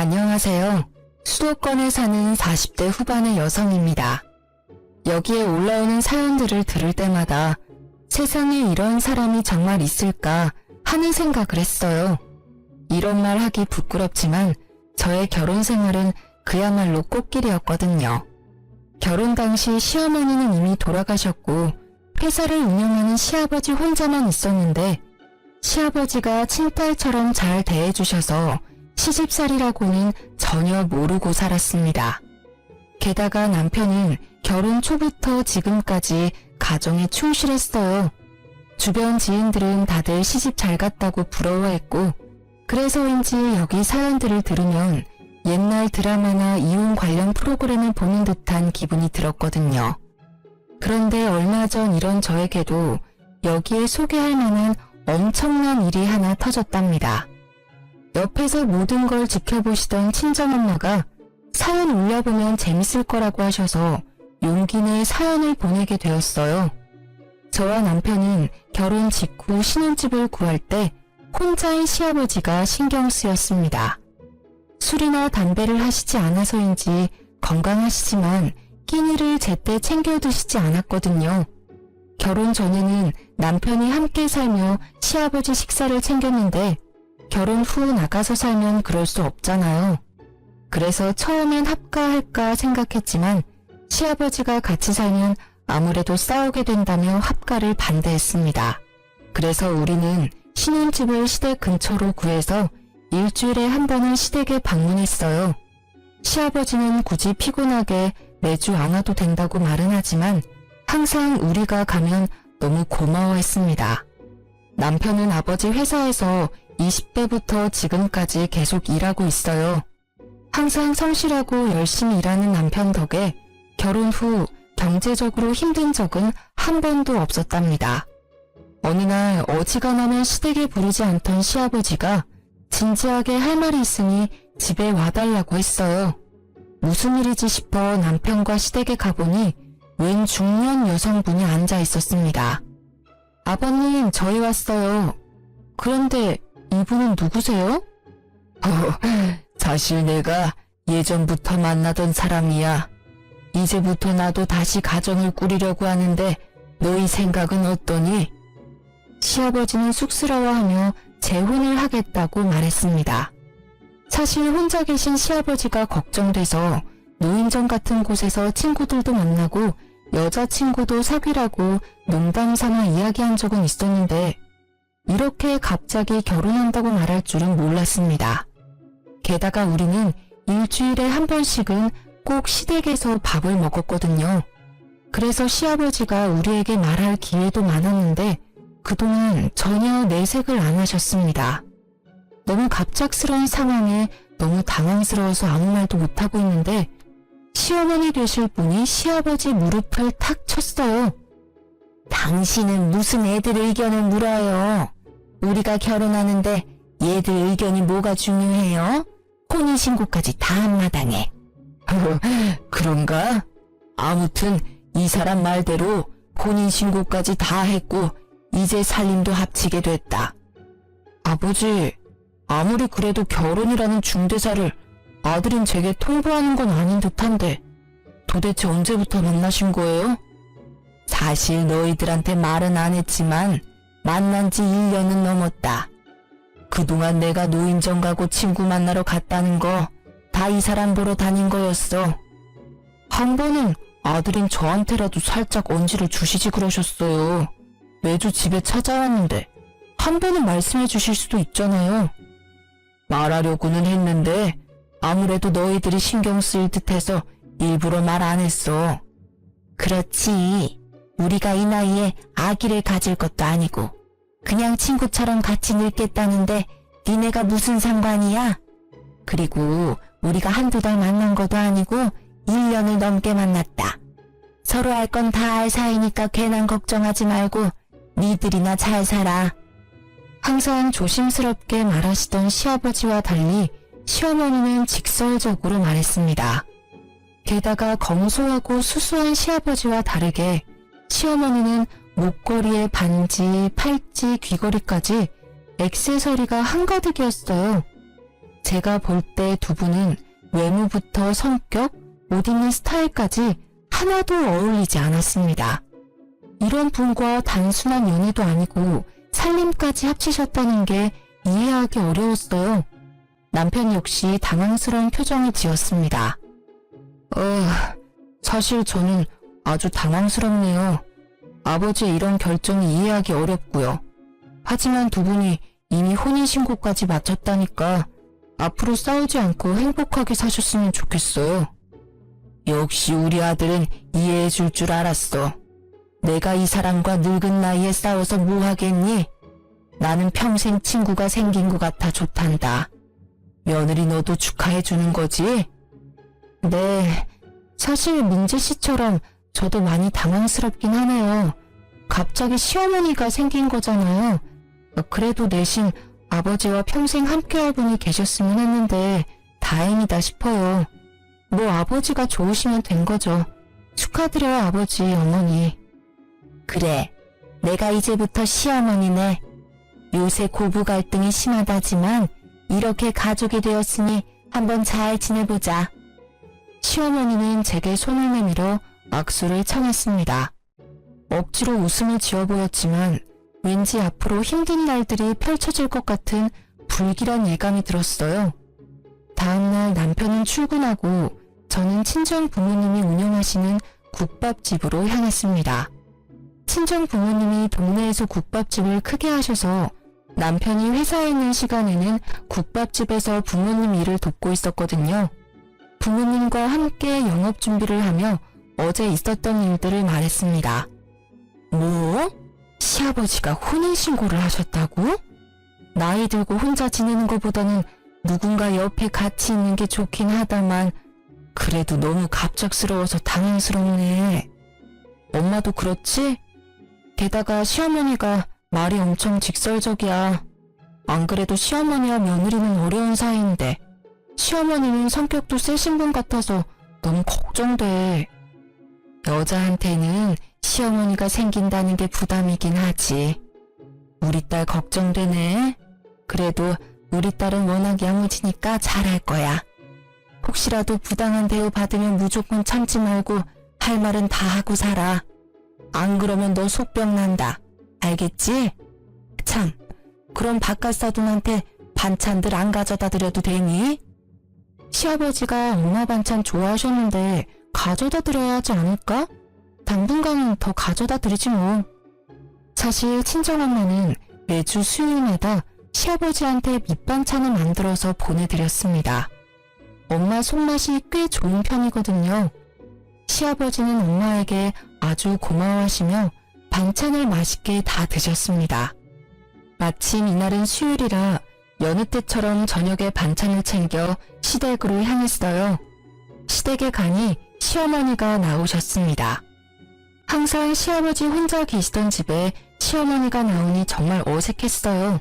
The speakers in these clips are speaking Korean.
안녕하세요. 수도권에 사는 40대 후반의 여성입니다. 여기에 올라오는 사연들을 들을 때마다 세상에 이런 사람이 정말 있을까 하는 생각을 했어요. 이런 말 하기 부끄럽지만 저의 결혼 생활은 그야말로 꽃길이었거든요. 결혼 당시 시어머니는 이미 돌아가셨고 회사를 운영하는 시아버지 혼자만 있었는데 시아버지가 친딸처럼 잘 대해주셔서 시집살이라고는 전혀 모르고 살았습니다. 게다가 남편은 결혼 초부터 지금까지 가정에 충실했어요. 주변 지인들은 다들 시집 잘 갔다고 부러워했고 그래서인지 여기 사연들을 들으면 옛날 드라마나 이혼 관련 프로그램을 보는 듯한 기분이 들었거든요. 그런데 얼마 전 이런 저에게도 여기에 소개할 만한 엄청난 일이 하나 터졌답니다. 옆에서 모든 걸 지켜보시던 친정엄마가 사연 올려보면 재밌을 거라고 하셔서 용기 내 사연을 보내게 되었어요. 저와 남편은 결혼 직후 신혼집을 구할 때 혼자인 시아버지가 신경 쓰였습니다. 술이나 담배를 하시지 않아서인지 건강하시지만 끼니를 제때 챙겨 드시지 않았거든요. 결혼 전에는 남편이 함께 살며 시아버지 식사를 챙겼는데 결혼 후 나가서 살면 그럴 수 없잖아요. 그래서 처음엔 합가할까 생각했지만 시아버지가 같이 살면 아무래도 싸우게 된다며 합가를 반대했습니다. 그래서 우리는 신혼집을 시댁 근처로 구해서 일주일에 한 번은 시댁에 방문했어요. 시아버지는 굳이 피곤하게 매주 안 와도 된다고 말은 하지만 항상 우리가 가면 너무 고마워했습니다. 남편은 아버지 회사에서 20대부터 지금까지 계속 일하고 있어요. 항상 성실하고 열심히 일하는 남편 덕에 결혼 후 경제적으로 힘든 적은 한 번도 없었답니다. 어느 날 어지간하면 시댁에 부르지 않던 시아버지가 진지하게 할 말이 있으니 집에 와달라고 했어요. 무슨 일이지 싶어 남편과 시댁에 가보니 웬 중년 여성분이 앉아 있었습니다. 아버님, 저희 왔어요. 그런데 이분은 누구세요? 사실 내가 예전부터 만나던 사람이야. 이제부터 나도 다시 가정을 꾸리려고 하는데 너희 생각은 어떠니? 시아버지는 쑥스러워하며 재혼을 하겠다고 말했습니다. 사실 혼자 계신 시아버지가 걱정돼서 노인정 같은 곳에서 친구들도 만나고 여자친구도 사귀라고 농담삼아 이야기한 적은 있었는데 이렇게 갑자기 결혼한다고 말할 줄은 몰랐습니다. 게다가 우리는 일주일에 한 번씩은 꼭 시댁에서 밥을 먹었거든요. 그래서 시아버지가 우리에게 말할 기회도 많았는데 그동안 전혀 내색을 안 하셨습니다. 너무 갑작스러운 상황에 너무 당황스러워서 아무 말도 못하고 있는데 시어머니 되실 분이 시아버지 무릎을 탁 쳤어요. 당신은 무슨 애들 의견을 물어요? 우리가 결혼하는데 얘들 의견이 뭐가 중요해요? 혼인신고까지 다 한마당에. 그런가? 아무튼 이 사람 말대로 혼인신고까지 다 했고 이제 살림도 합치게 됐다. 아버지, 아무리 그래도 결혼이라는 중대사를 아들인 제게 통보하는 건 아닌 듯한데 도대체 언제부터 만나신 거예요? 사실 너희들한테 말은 안 했지만 만난 지 1년은 넘었다. 그동안 내가 노인정 가고 친구 만나러 갔다는 거 다 이 사람 보러 다닌 거였어. 한 번은 아들인 저한테라도 살짝 언지를 주시지 그러셨어요. 매주 집에 찾아왔는데 한 번은 말씀해 주실 수도 있잖아요. 말하려고는 했는데 아무래도 너희들이 신경 쓰일 듯해서 일부러 말 안 했어. 그렇지. 우리가 이 나이에 아기를 가질 것도 아니고 그냥 친구처럼 같이 늙겠다는데 니네가 무슨 상관이야? 그리고 우리가 한두 달 만난 것도 아니고 1년을 넘게 만났다. 서로 할 건 다 알 사이니까 괜한 걱정하지 말고 니들이나 잘 살아. 항상 조심스럽게 말하시던 시아버지와 달리 시어머니는 직설적으로 말했습니다. 게다가 검소하고 수수한 시아버지와 다르게 시어머니는 목걸이에 반지, 팔찌, 귀걸이까지 액세서리가 한가득이었어요. 제가 볼 때 두 분은 외모부터 성격, 옷 입는 스타일까지 하나도 어울리지 않았습니다. 이런 분과 단순한 연애도 아니고 살림까지 합치셨다는 게 이해하기 어려웠어요. 남편 역시 당황스러운 표정을 지었습니다. 사실 저는 아주 당황스럽네요. 아버지의 이런 결정이 이해하기 어렵고요. 하지만 두 분이 이미 혼인신고까지 마쳤다니까 앞으로 싸우지 않고 행복하게 사셨으면 좋겠어요. 역시 우리 아들은 이해해 줄 줄 알았어. 내가 이 사람과 늙은 나이에 싸워서 뭐 하겠니? 나는 평생 친구가 생긴 것 같아 좋단다. 며느리 너도 축하해 주는 거지? 네, 사실 민지 씨처럼 저도 많이 당황스럽긴 하네요. 갑자기 시어머니가 생긴 거잖아요. 그래도 대신 아버지와 평생 함께할 분이 계셨으면 했는데 다행이다 싶어요. 뭐 아버지가 좋으시면 된 거죠. 축하드려요 아버지, 어머니. 그래, 내가 이제부터 시어머니네. 요새 고부 갈등이 심하다지만 이렇게 가족이 되었으니 한번 잘 지내보자. 시어머니는 제게 손을 내밀어 악수를 청했습니다. 억지로 웃음을 지어 보였지만 왠지 앞으로 힘든 날들이 펼쳐질 것 같은 불길한 예감이 들었어요. 다음날 남편은 출근하고 저는 친정 부모님이 운영하시는 국밥집으로 향했습니다. 친정 부모님이 동네에서 국밥집을 크게 하셔서 남편이 회사에 있는 시간에는 국밥집에서 부모님 일을 돕고 있었거든요. 부모님과 함께 영업 준비를 하며 어제 있었던 일들을 말했습니다. 뭐? 시아버지가 혼인신고를 하셨다고? 나이 들고 혼자 지내는 것보다는 누군가 옆에 같이 있는 게 좋긴 하다만 그래도 너무 갑작스러워서 당황스럽네. 엄마도 그렇지? 게다가 시어머니가 말이 엄청 직설적이야. 안 그래도 시어머니와 며느리는 어려운 사이인데 시어머니는 성격도 세신 분 같아서 너무 걱정돼. 여자한테는 시어머니가 생긴다는 게 부담이긴 하지. 우리 딸 걱정되네. 그래도 우리 딸은 워낙 야무지니까 잘할 거야. 혹시라도 부당한 대우 받으면 무조건 참지 말고 할 말은 다 하고 살아. 안 그러면 너 속병 난다. 알겠지? 참, 그럼 바깥사돈한테 반찬들 안 가져다 드려도 되니? 시아버지가 엄마 반찬 좋아하셨는데 가져다 드려야 하지 않을까? 당분간은 더 가져다 드리지 뭐. 사실 친정엄마는 매주 수요일마다 시아버지한테 밑반찬을 만들어서 보내드렸습니다. 엄마 손맛이 꽤 좋은 편이거든요. 시아버지는 엄마에게 아주 고마워하시며 반찬을 맛있게 다 드셨습니다. 마침 이날은 수요일이라 여느 때처럼 저녁에 반찬을 챙겨 시댁으로 향했어요. 시댁에 가니 시어머니가 나오셨습니다. 항상 시아버지 혼자 계시던 집에 시어머니가 나오니 정말 어색했어요.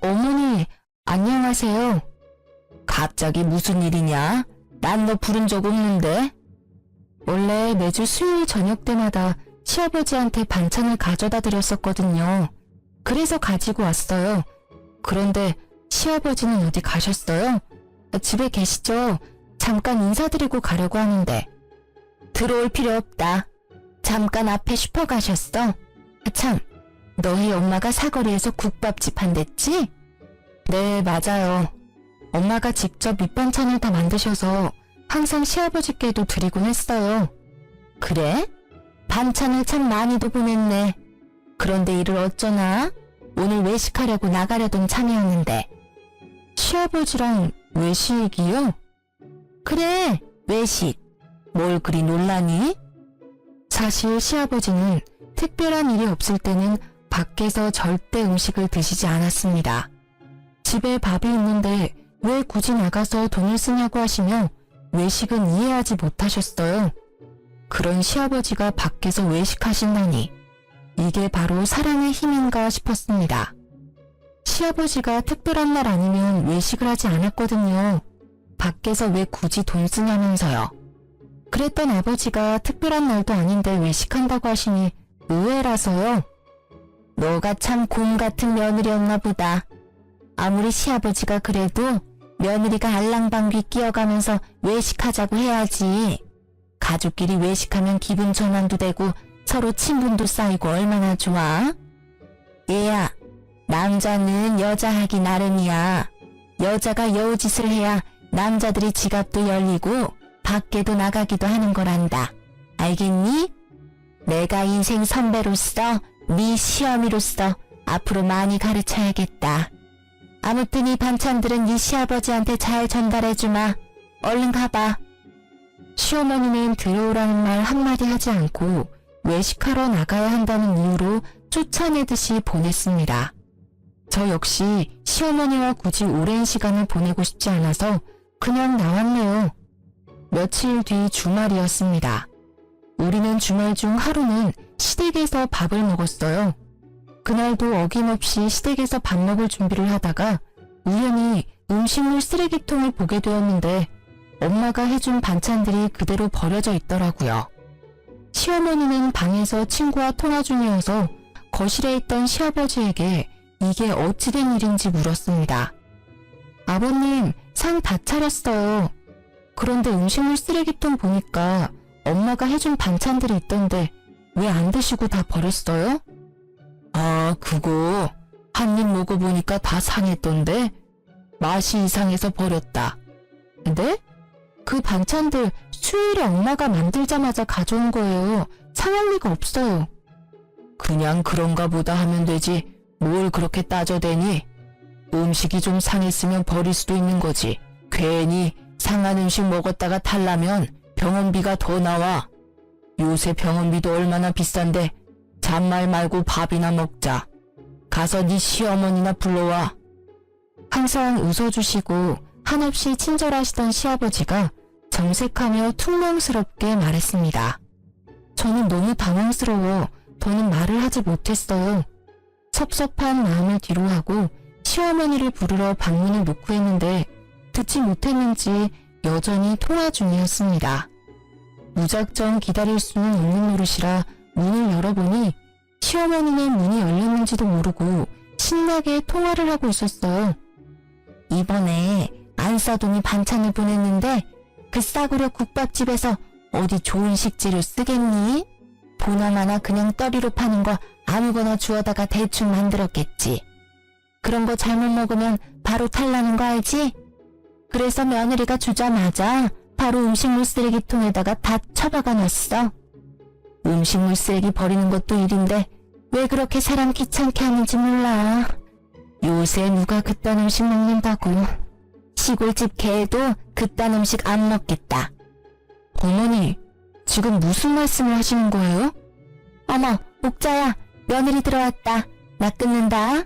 어머니, 안녕하세요. 갑자기 무슨 일이냐? 난 너 부른 적 없는데? 원래 매주 수요일 저녁 때마다 시아버지한테 반찬을 가져다 드렸었거든요. 그래서 가지고 왔어요. 그런데 시아버지는 어디 가셨어요? 집에 계시죠? 잠깐 인사드리고 가려고 하는데. 들어올 필요 없다. 잠깐 앞에 슈퍼 가셨어? 참, 너희 엄마가 사거리에서 국밥집 한댔지? 네, 맞아요. 엄마가 직접 밑반찬을 다 만드셔서 항상 시아버지께도 드리곤 했어요. 그래? 반찬을 참 많이도 보냈네. 그런데 이를 어쩌나? 오늘 외식하려고 나가려던 참이었는데. 시아버지랑 외식이요? 그래, 외식. 뭘 그리 놀라니? 사실 시아버지는 특별한 일이 없을 때는 밖에서 절대 음식을 드시지 않았습니다. 집에 밥이 있는데 왜 굳이 나가서 돈을 쓰냐고 하시며 외식은 이해하지 못하셨어요. 그런 시아버지가 밖에서 외식하신다니 이게 바로 사랑의 힘인가 싶었습니다. 시아버지가 특별한 날 아니면 외식을 하지 않았거든요. 밖에서 왜 굳이 돈 쓰냐면서요. 그랬던 아버지가 특별한 날도 아닌데 외식한다고 하시니 의외라서요. 너가 참 곰 같은 며느리였나 보다. 아무리 시아버지가 그래도 며느리가 알랑방귀 끼어가면서 외식하자고 해야지. 가족끼리 외식하면 기분 전환도 되고 서로 친분도 쌓이고 얼마나 좋아? 얘야, 남자는 여자 하기 나름이야. 여자가 여우짓을 해야 남자들이 지갑도 열리고 밖에도 나가기도 하는 거란다. 알겠니? 내가 인생 선배로서 네 시어미로서 앞으로 많이 가르쳐야겠다. 아무튼 이 반찬들은 네 시아버지한테 잘 전달해주마. 얼른 가봐. 시어머니는 들어오라는 말 한마디 하지 않고 외식하러 나가야 한다는 이유로 쫓아내듯이 보냈습니다. 저 역시 시어머니와 굳이 오랜 시간을 보내고 싶지 않아서 그냥 나왔네요. 며칠 뒤 주말이었습니다. 우리는 주말 중 하루는 시댁에서 밥을 먹었어요. 그날도 어김없이 시댁에서 밥 먹을 준비를 하다가 우연히 음식물 쓰레기통을 보게 되었는데 엄마가 해준 반찬들이 그대로 버려져 있더라고요. 시어머니는 방에서 친구와 통화 중이어서 거실에 있던 시아버지에게 이게 어찌된 일인지 물었습니다. 아버님, 상 다 차렸어요. 그런데 음식물 쓰레기통 보니까 엄마가 해준 반찬들이 있던데 왜 안 드시고 다 버렸어요? 아, 그거 한 입 먹어보니까 다 상했던데 맛이 이상해서 버렸다. 근데? 그 반찬들 수요일에 엄마가 만들자마자 가져온 거예요. 상할 리가 없어요. 그냥 그런가 보다 하면 되지 뭘 그렇게 따져대니? 음식이 좀 상했으면 버릴 수도 있는 거지. 괜히 상한 음식 먹었다가 탈라면 병원비가 더 나와. 요새 병원비도 얼마나 비싼데 잔말 말고 밥이나 먹자. 가서 네 시어머니나 불러와. 항상 웃어주시고 한없이 친절하시던 시아버지가 정색하며 퉁명스럽게 말했습니다. 저는 너무 당황스러워 더는 말을 하지 못했어요. 섭섭한 마음을 뒤로하고 시어머니를 부르러 방문을 놓고 했는데 듣지 못했는지 여전히 통화 중이었습니다. 무작정 기다릴 수는 없는 노릇이라 문을 열어보니 시어머니는 문이 열렸는지도 모르고 신나게 통화를 하고 있었어요. 이번에 안 싸돈이 반찬을 보냈는데 그 싸구려 국밥집에서 어디 좋은 식재료 쓰겠니? 보나마나 그냥 떠리로 파는 거 아무거나 주워다가 대충 만들었겠지. 그런 거 잘못 먹으면 바로 탈나는 거 알지? 그래서 며느리가 주자마자 바로 음식물 쓰레기통에다가 다 처박아 놨어. 음식물 쓰레기 버리는 것도 일인데 왜 그렇게 사람 귀찮게 하는지 몰라. 요새 누가 그딴 음식 먹는다고. 시골집 개도 그딴 음식 안 먹겠다. 어머니, 지금 무슨 말씀을 하시는 거예요? 어머, 옥자야, 며느리 들어왔다. 나 끊는다.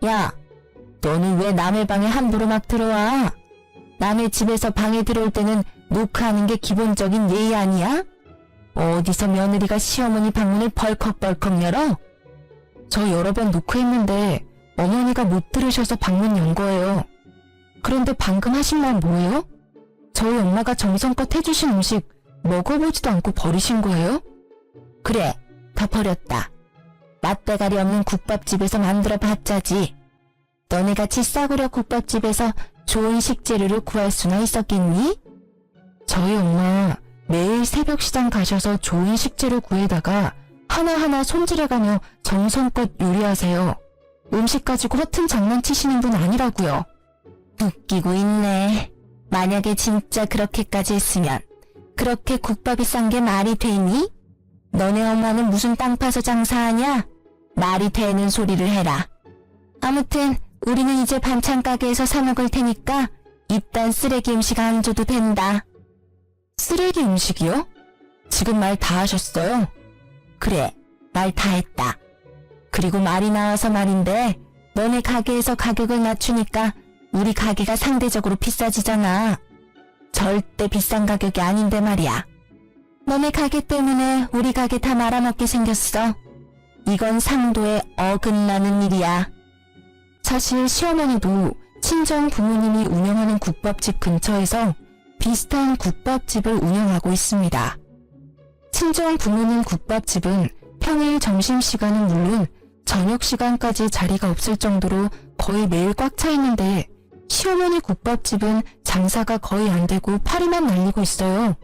야, 너는 왜 남의 방에 함부로 막 들어와? 남의 집에서 방에 들어올 때는 노크하는 게 기본적인 예의 아니야? 어디서 며느리가 시어머니 방문을 벌컥벌컥 열어? 저 여러 번 노크했는데 어머니가 못 들으셔서 방문 연 거예요. 그런데 방금 하신 말 뭐예요? 저희 엄마가 정성껏 해주신 음식 먹어보지도 않고 버리신 거예요? 그래, 다 버렸다. 맛대가리 없는 국밥집에서 만들어 봤자지. 너네같이 싸구려 국밥집에서 좋은 식재료를 구할 수나 있었겠니? 저희 엄마 매일 새벽 시장 가셔서 좋은 식재료 구해다가 하나하나 손질해가며 정성껏 요리하세요. 음식 가지고 허튼 장난치시는 분 아니라고요. 웃기고 있네. 만약에 진짜 그렇게까지 했으면 그렇게 국밥이 싼 게 말이 되니? 너네 엄마는 무슨 땅 파서 장사하냐? 말이 되는 소리를 해라. 아무튼 우리는 이제 반찬 가게에서 사 먹을 테니까 이딴 쓰레기 음식 안 줘도 된다. 쓰레기 음식이요? 지금 말 다 하셨어요? 그래, 말 다 했다. 그리고 말이 나와서 말인데 너네 가게에서 가격을 낮추니까 우리 가게가 상대적으로 비싸지잖아. 절대 비싼 가격이 아닌데 말이야. 너네 가게 때문에 우리 가게 다 말아먹게 생겼어. 이건 상도에 어긋나는 일이야. 사실 시어머니도 친정 부모님이 운영하는 국밥집 근처에서 비슷한 국밥집을 운영하고 있습니다. 친정 부모님 국밥집은 평일 점심시간은 물론 저녁 시간까지 자리가 없을 정도로 거의 매일 꽉 차 있는데 시어머니 국밥집은 장사가 거의 안 되고 파리만 날리고 있어요.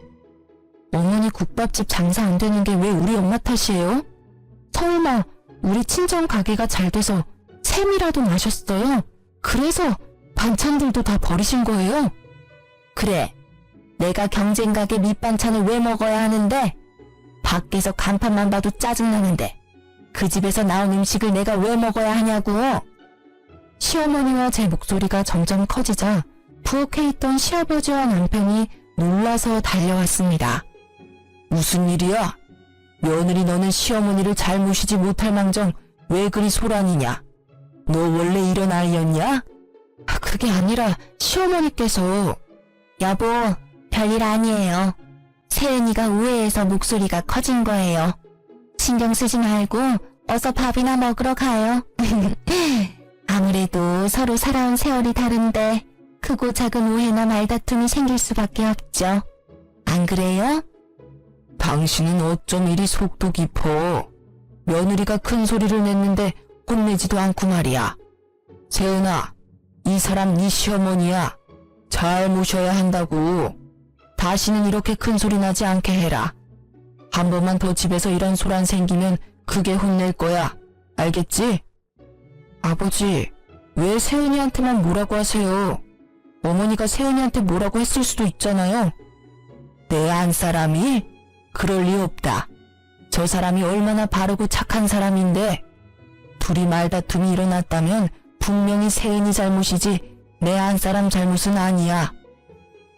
어머니 국밥집 장사 안 되는 게 왜 우리 엄마 탓이에요? 설마 우리 친정 가게가 잘 돼서 샘이라도 나셨어요? 그래서 반찬들도 다 버리신 거예요? 그래, 내가 경쟁 가게 밑반찬을 왜 먹어야 하는데? 밖에서 간판만 봐도 짜증나는데 그 집에서 나온 음식을 내가 왜 먹어야 하냐고. 시어머니와 제 목소리가 점점 커지자 부엌에 있던 시아버지와 남편이 놀라서 달려왔습니다. 무슨 일이야? 며느리 너는 시어머니를 잘 모시지 못할 망정 왜 그리 소란이냐? 너 원래 이런 아이였냐? 그게 아니라 시어머니께서. 여보, 별일 아니에요. 세은이가 우회해서 목소리가 커진 거예요. 신경 쓰지 말고 어서 밥이나 먹으러 가요. 아무래도 서로 살아온 세월이 다른데 크고 작은 오해나 말다툼이 생길 수밖에 없죠. 안 그래요? 당신은 어쩜 이리 속도 깊어. 며느리가 큰 소리를 냈는데 혼내지도 않고 말이야. 세은아, 이 사람 네 시어머니야. 잘 모셔야 한다고. 다시는 이렇게 큰 소리 나지 않게 해라. 한 번만 더 집에서 이런 소란 생기면 크게 혼낼 거야. 알겠지? 아버지, 왜 세은이한테만 뭐라고 하세요? 어머니가 세은이한테 뭐라고 했을 수도 있잖아요. 내 안사람이? 그럴 리 없다. 저 사람이 얼마나 바르고 착한 사람인데 둘이 말다툼이 일어났다면 분명히 세은이 잘못이지 내 안사람 잘못은 아니야.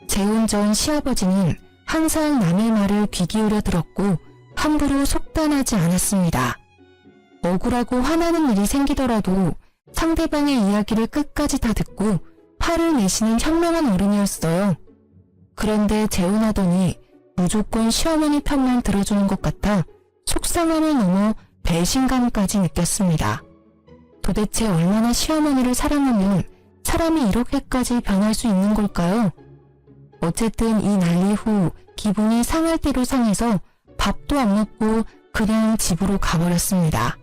재혼 전 시아버지는 항상 남의 말을 귀 기울여 들었고 함부로 속단하지 않았습니다. 억울하고 화나는 일이 생기더라도 상대방의 이야기를 끝까지 다 듣고 화를 내시는 현명한 어른이었어요. 그런데 재혼하더니 무조건 시어머니 편만 들어주는 것 같아 속상함을 넘어 배신감까지 느꼈습니다. 도대체 얼마나 시어머니를 사랑하면 사람이 이렇게까지 변할 수 있는 걸까요? 어쨌든 이 난리 후 기분이 상할 대로 상해서 밥도 안 먹고 그냥 집으로 가버렸습니다.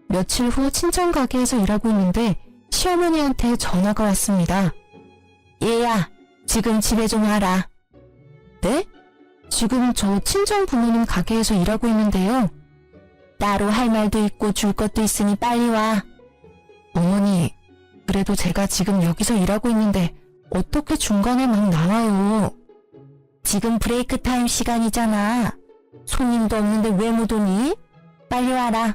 며칠 후 친정 가게에서 일하고 있는데 시어머니한테 전화가 왔습니다. 얘야, 지금 집에 좀 와라. 네? 지금 저 친정 부모님 가게에서 일하고 있는데요. 따로 할 말도 있고 줄 것도 있으니 빨리 와. 어머니, 그래도 제가 지금 여기서 일하고 있는데 어떻게 중간에 막 나와요? 지금 브레이크 타임 시간이잖아. 손님도 없는데 왜 못 오니? 빨리 와라.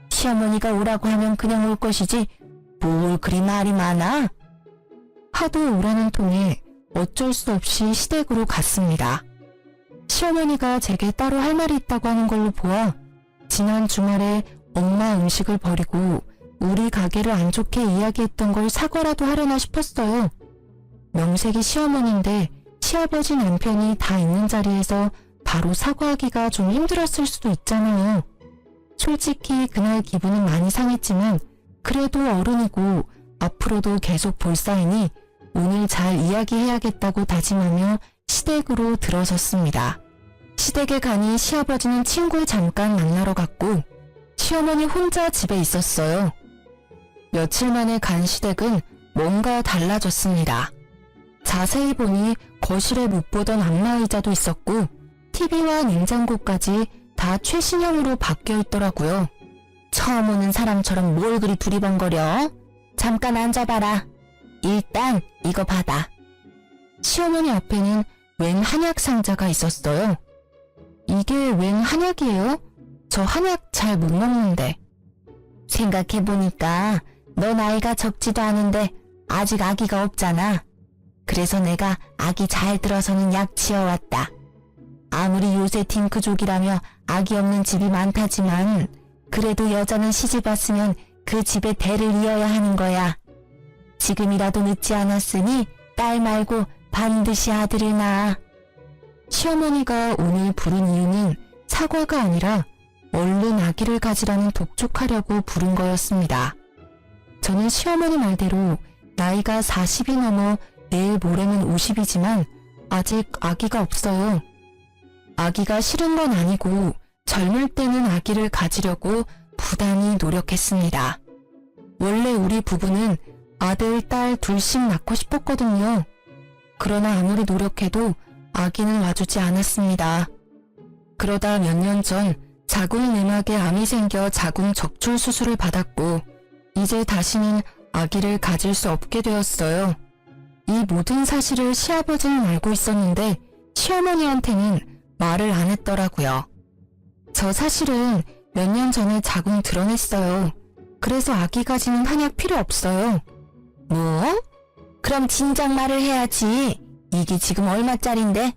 시어머니가 오라고 하면 그냥 올 것이지 뭘 그리 말이 많아? 하도 오라는 통에 어쩔 수 없이 시댁으로 갔습니다. 시어머니가 제게 따로 할 말이 있다고 하는 걸로 보아 지난 주말에 엄마 음식을 버리고 우리 가게를 안 좋게 이야기했던 걸 사과라도 하려나 싶었어요. 명색이 시어머니인데 시아버지 남편이 다 있는 자리에서 바로 사과하기가 좀 힘들었을 수도 있잖아요. 솔직히 그날 기분은 많이 상했지만 그래도 어른이고 앞으로도 계속 볼 사이니 오늘 잘 이야기해야겠다고 다짐하며 시댁으로 들어섰습니다. 시댁에 가니 시아버지는 친구 잠깐 만나러 갔고 시어머니 혼자 집에 있었어요. 며칠 만에 간 시댁은 뭔가 달라졌습니다. 자세히 보니 거실에 못 보던 안마의자도 있었고 TV와 냉장고까지 다 최신형으로 바뀌어 있더라고요. 처음 오는 사람처럼 뭘 그리 두리번거려? 잠깐 앉아봐라. 일단 이거 받아. 시어머니 앞에는 웬 한약 상자가 있었어요. 이게 웬 한약이에요? 저 한약 잘 못 먹는데. 생각해보니까 너 나이가 적지도 않은데 아직 아기가 없잖아. 그래서 내가 아기 잘 들어서는 약 지어왔다. 아무리 요새 딩크족이라며 아기 없는 집이 많다지만 그래도 여자는 시집 왔으면 그 집의 대를 이어야 하는 거야. 지금이라도 늦지 않았으니 딸 말고 반드시 아들을 낳아. 시어머니가 오늘 부른 이유는 사과가 아니라 얼른 아기를 가지라는 독촉하려고 부른 거였습니다. 저는 시어머니 말대로 나이가 40이 넘어 내일 모레면 50이지만 아직 아기가 없어요. 아기가 싫은 건 아니고 젊을 때는 아기를 가지려고 부단히 노력했습니다. 원래 우리 부부는 아들, 딸 둘씩 낳고 싶었거든요. 그러나 아무리 노력해도 아기는 와주지 않았습니다. 그러다 몇 년 전 자궁 내막에 암이 생겨 자궁 적출 수술을 받았고 이제 다시는 아기를 가질 수 없게 되었어요. 이 모든 사실을 시아버지는 알고 있었는데 시어머니한테는 말을 안 했더라고요. 저 사실은 몇 년 전에 자궁 드러냈어요. 그래서 아기 가지는 한약 필요 없어요. 뭐? 그럼 진작 말을 해야지. 이게 지금 얼마짜린데?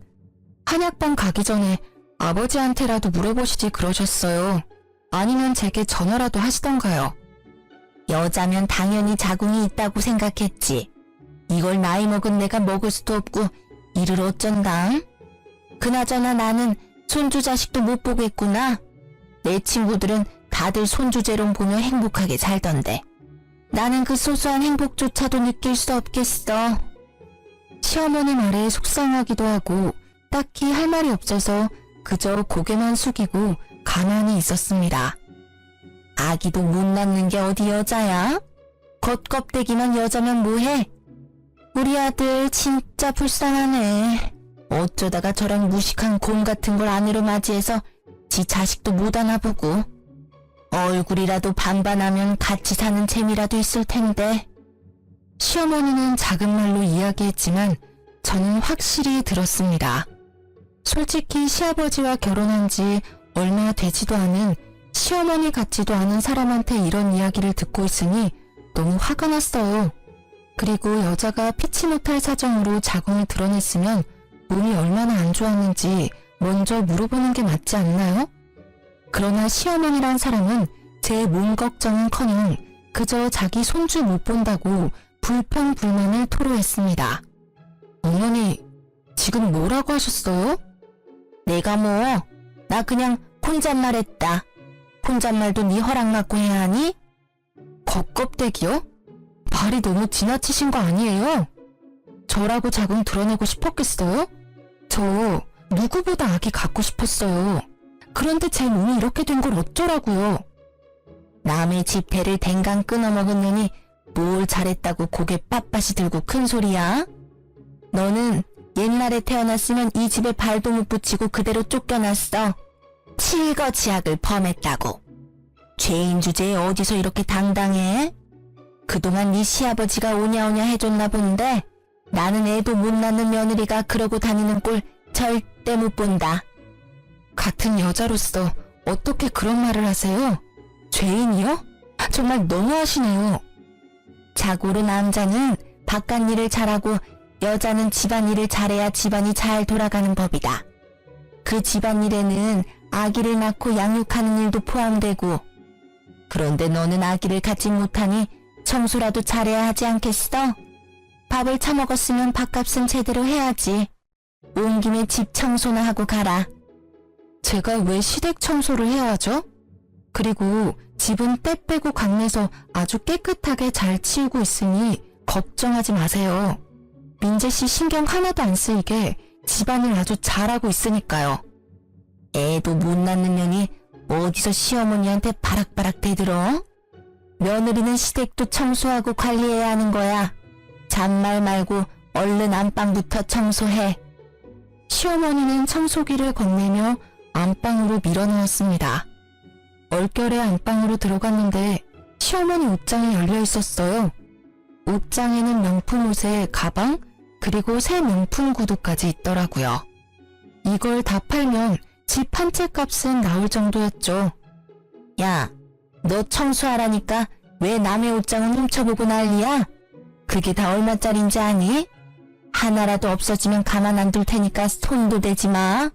한약방 가기 전에 아버지한테라도 물어보시지 그러셨어요. 아니면 제게 전화라도 하시던가요. 여자면 당연히 자궁이 있다고 생각했지. 이걸 나이 먹은 내가 먹을 수도 없고 이를 어쩐다. 그나저나 나는 손주 자식도 못 보겠구나. 내 친구들은 다들 손주재롱 보며 행복하게 살던데. 나는 그 소소한 행복조차도 느낄 수 없겠어. 시어머니 말에 속상하기도 하고 딱히 할 말이 없어서 그저 고개만 숙이고 가만히 있었습니다. 아기도 못 낳는 게 어디 여자야? 겉껍데기만 여자면 뭐해? 우리 아들 진짜 불쌍하네. 어쩌다가 저런 무식한 곰 같은 걸 아내로 맞이해서 지 자식도 못 안아보고. 얼굴이라도 반반하면 같이 사는 재미라도 있을 텐데. 시어머니는 작은 말로 이야기했지만 저는 확실히 들었습니다. 솔직히 시아버지와 결혼한 지 얼마 되지도 않은 시어머니 같지도 않은 사람한테 이런 이야기를 듣고 있으니 너무 화가 났어요. 그리고 여자가 피치 못할 사정으로 자궁을 드러냈으면 몸이 얼마나 안 좋았는지 먼저 물어보는 게 맞지 않나요? 그러나 시어머니란 사람은 제 몸 걱정은커녕 그저 자기 손주 못 본다고 불평불만을 토로했습니다. 어머니, 지금 뭐라고 하셨어요? 내가 뭐, 나 그냥 혼잣말했다. 혼잣말도 네 허락 받고 해야 하니? 겉껍데기요? 말이 너무 지나치신 거 아니에요? 저라고 자궁 드러내고 싶었겠어요? 저 누구보다 아기 갖고 싶었어요. 그런데 제 몸이 이렇게 된 걸 어쩌라고요? 남의 집 배를 댕강 끊어먹은 년이 뭘 잘했다고 고개 빳빳이 들고 큰 소리야? 너는 옛날에 태어났으면 이 집에 발도 못 붙이고 그대로 쫓겨났어. 칠거지약을 범했다고. 죄인 주제에 어디서 이렇게 당당해? 그동안 네 시아버지가 오냐오냐 해줬나 본데 나는 애도 못 낳는 며느리가 그러고 다니는 꼴 절대 못 본다. 같은 여자로서 어떻게 그런 말을 하세요? 죄인이요? 정말 너무하시네요. 자고로 남자는 바깥 일을 잘하고 여자는 집안일을 잘해야 집안이 잘 돌아가는 법이다. 그 집안일에는 아기를 낳고 양육하는 일도 포함되고. 그런데 너는 아기를 갖지 못하니 청소라도 잘해야 하지 않겠어? 밥을 처먹었으면 밥값은 제대로 해야지. 온 김에 집 청소나 하고 가라. 제가 왜 시댁 청소를 해야 하죠? 그리고 집은 때 빼고 간내서 아주 깨끗하게 잘 치우고 있으니 걱정하지 마세요. 민재씨 신경 하나도 안 쓰이게 집안일 아주 잘하고 있으니까요. 애도 못 낳는 년이 어디서 시어머니한테 바락바락 대들어? 며느리는 시댁도 청소하고 관리해야 하는 거야. 잔말 말고 얼른 안방부터 청소해. 시어머니는 청소기를 건네며 안방으로 밀어넣었습니다. 얼결에 안방으로 들어갔는데 시어머니 옷장이 열려 있었어요. 옷장에는 명품 옷에 가방 그리고 새 명품 구두까지 있더라고요. 이걸 다 팔면 집 한 채 값은 나올 정도였죠. 야, 너 청소하라니까 왜 남의 옷장은 훔쳐보고 난리야? 그게 다 얼마짜린지 아니? 하나라도 없어지면 가만 안 둘 테니까 손도 대지 마.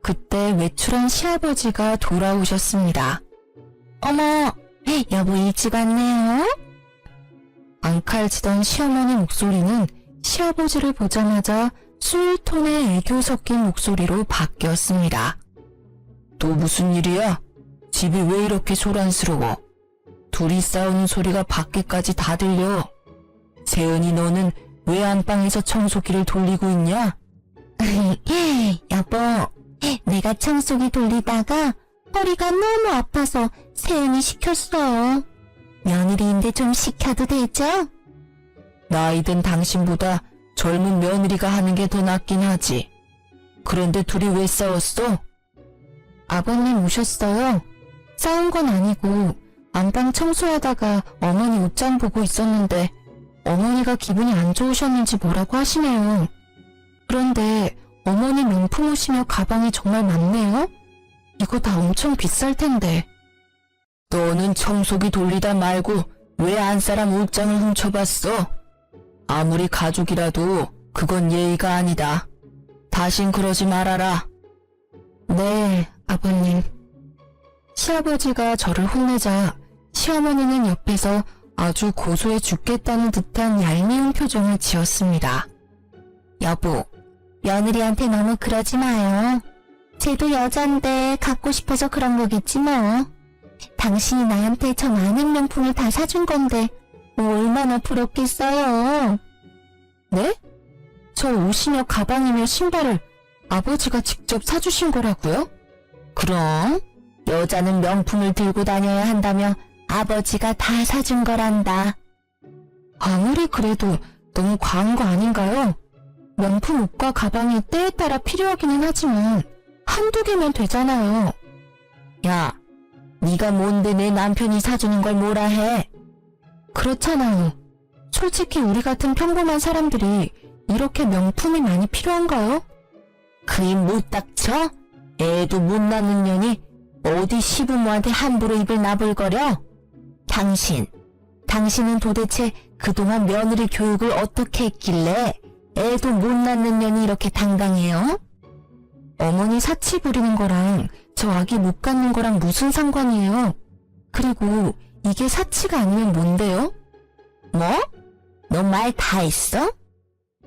그때 외출한 시아버지가 돌아오셨습니다. 어머, 여보 일찍 왔네요. 앙칼지던 시어머니 목소리는 시아버지를 보자마자 술톤의 애교 섞인 목소리로 바뀌었습니다. 또 무슨 일이야? 집이 왜 이렇게 소란스러워? 둘이 싸우는 소리가 밖에까지 다 들려. 세은이 너는 왜 안방에서 청소기를 돌리고 있냐? 여보, 내가 청소기 돌리다가 허리가 너무 아파서 세은이 시켰어. 며느리인데 좀 시켜도 되죠? 나이 든 당신보다 젊은 며느리가 하는 게 더 낫긴 하지. 그런데 둘이 왜 싸웠어? 아버님 오셨어요? 싸운 건 아니고 안방 청소하다가 어머니 옷장 보고 있었는데 어머니가 기분이 안 좋으셨는지 뭐라고 하시네요. 그런데 어머니 명품 옷이며 가방이 정말 많네요? 이거 다 엄청 비쌀 텐데. 너는 청소기 돌리다 말고 왜 안 사람 옷장을 훔쳐봤어? 아무리 가족이라도 그건 예의가 아니다. 다신 그러지 말아라. 네, 아버님. 시아버지가 저를 혼내자 시어머니는 옆에서 아주 고소해 죽겠다는 듯한 얄미운 표정을 지었습니다. 여보, 며느리한테 너무 그러지 마요. 쟤도 여잔데 갖고 싶어서 그런 거겠지 뭐. 당신이 나한테 저 많은 명품을 다 사준 건데 얼마나 부럽겠어요. 네? 저 옷이며 가방이며 신발을 아버지가 직접 사주신 거라고요? 그럼 여자는 명품을 들고 다녀야 한다며 아버지가 다 사준 거란다. 아무리 그래도 너무 과한 거 아닌가요? 명품 옷과 가방이 때에 따라 필요하기는 하지만 한두 개면 되잖아요. 야, 네가 뭔데 내 남편이 사주는 걸 뭐라 해? 그렇잖아요. 솔직히 우리 같은 평범한 사람들이 이렇게 명품이 많이 필요한가요? 그 입 못 닥쳐? 애도 못 낳는 년이 어디 시부모한테 함부로 입을 나불거려? 당신은 도대체 그동안 며느리 교육을 어떻게 했길래 애도 못 낳는 년이 이렇게 당당해요? 어머니 사치 부리는 거랑 저 아기 못 갖는 거랑 무슨 상관이에요? 그리고 이게 사치가 아니면 뭔데요? 뭐? 너 말 다 했어?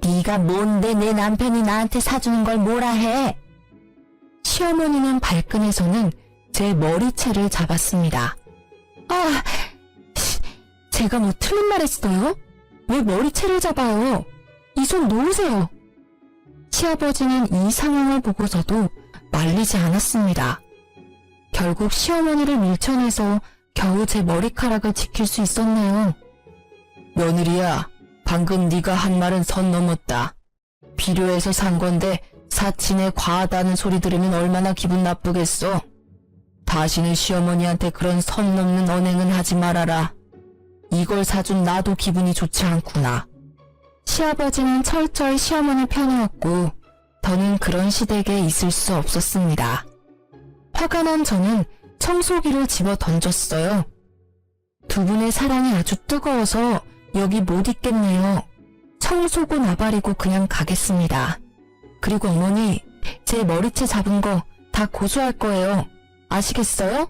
네가 뭔데 내 남편이 나한테 사주는 걸 뭐라 해? 시어머니는 발끈해서는 제 머리채를 잡았습니다. 아, 제가 뭐 틀린 말 했어요? 왜 머리채를 잡아요? 이 손 놓으세요. 시아버지는 이 상황을 보고서도 말리지 않았습니다. 결국 시어머니를 밀쳐내서 겨우 제 머리카락을 지킬 수 있었네요. 며느리야, 방금 네가 한 말은 선 넘었다. 필요해서 산 건데 사치네 과하다는 소리 들으면 얼마나 기분 나쁘겠어. 다시는 시어머니한테 그런 선 넘는 언행은 하지 말아라. 이걸 사준 나도 기분이 좋지 않구나. 시아버지는 철저히 시어머니 편이었고 더는 그런 시댁에 있을 수 없었습니다. 화가 난 저는 청소기를 집어 던졌어요. 두 분의 사랑이 아주 뜨거워서 여기 못 있겠네요. 청소고 나발이고 그냥 가겠습니다. 그리고 어머니, 제 머리채 잡은 거 다 고소할 거예요. 아시겠어요?